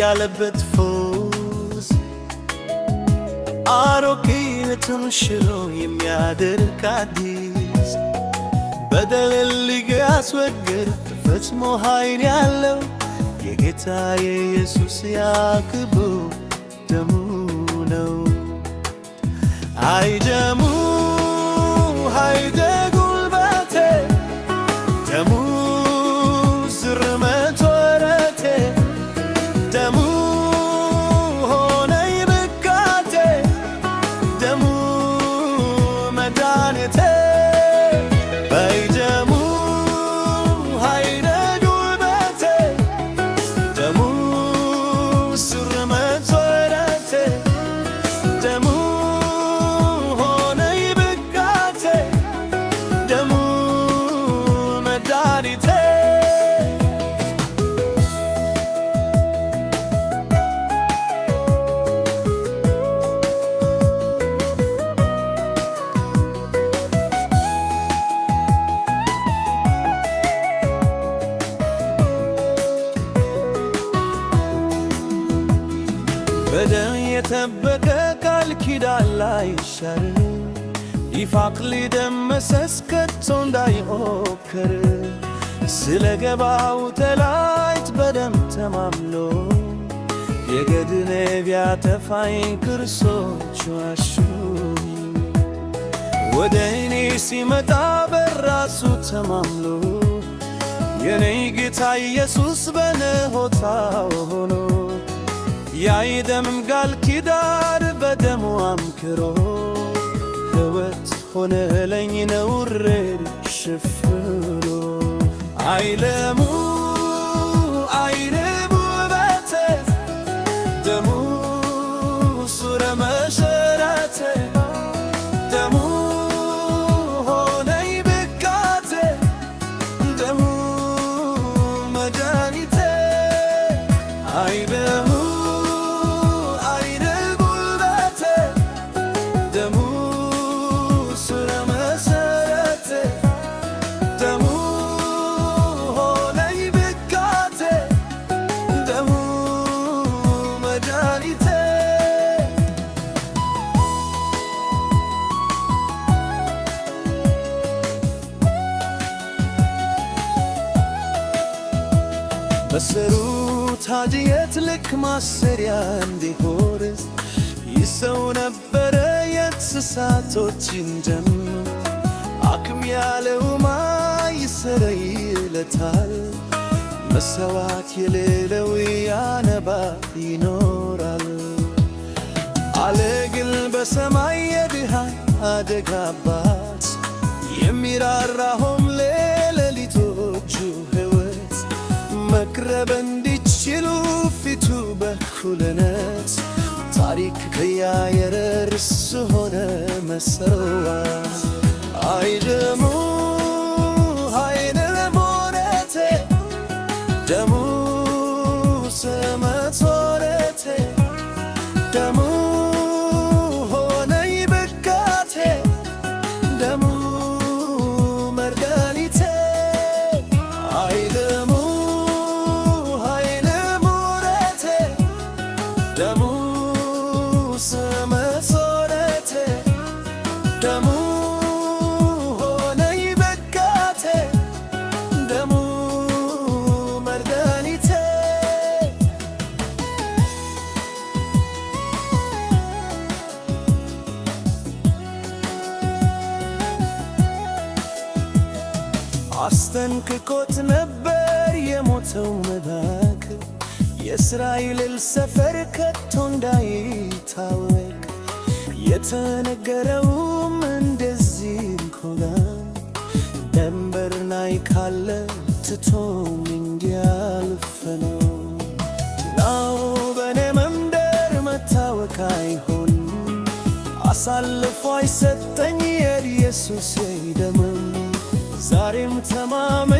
ያለበት ፈውስ አሮጌነቱን ሽሮ የሚያደርግ አዲስ በደልን ሊያስወግድ ፈጽሞ ኃይል ያለው የጌታ የኢየሱስ ያክብር ደሙ ነው። አይ ደሙ ኃይለ ጉልበቴ ደሙ ስር መሠረቴ ደሙ ሆነኝ ብርካቴ ደሙ መድኃኒቴ በይ ደሙ ኃይለ ጉልበቴ ደሙ ስር መሠረቴ ደሙ ሆነኝ ብርካቴ ደሙ መድኃኒቴ በደም የተበቀ ቃል ኪዳን ላይሻር ይፋቅ ሊደመሰስ ከቶ እንዳይሞክር ስለ ገባው ጠላት በደም ተማምሎ የገድኔ ቢያጠፋኝ ክርስቶስ ዋሹኝ ወደ እኔ ሲመጣ በራሱ ተማምሎ የኔ ጌታ ኢየሱስ በነሆታው ሆኖ ያይደምም ቃል ኪዳን በደሙ አምክሮ ሕይወት ሆነለኝ ነውሬን ሸፍኖ አይለሙ አይለሙ ውበቴ ደሙ ስረ መሠረቴ ደሙ ሆነኝ ብርካቴ ደሙ መድኃኒቴ አይለሙ በስሩ ታጅየት ልክ ማሰሪያ እንዲሆንስ ይሰው ነበረ የእንስሳቶችን ደም አክም ያለውማ ይሰረይለታል መሰዋት የሌለው ያነባ ይኖራል አለ ግን በሰማይ የድሃይ አደጋ አባት የሚራራሆም ለሌሊቶቹ መቅረብ እንዲችሉ ፊቱ በኩልነት ታሪክ ቀያየረ ርሱ ሆነ መሠዋት አይ ደሙ ኃይለ መሠረቴ ደሙ ስረ መሠረቴ ደሙ ሆነኝ ብርካቴ ደሙ መድኃኒቴ አይ ደሙ ደሙ ስረ መሠረቴ ደሙ ሆነኝ ብርካቴ ደሙ መድኃኒቴ አስጠንቅቆት ነበር የሞተው መልአክ የእስራኤል ሰፈር ከቶ እንዳይታወቅ የተነገረውም እንደዚህ እንኳን ደንበር ላይ ካለ ትቶም እንዲያልፍ ነው። ናው በኔ መንደር መታወቅ አይሆን አሳልፎ አይሰጠኝ የኢየሱስ ደም ዛሬም ተማመ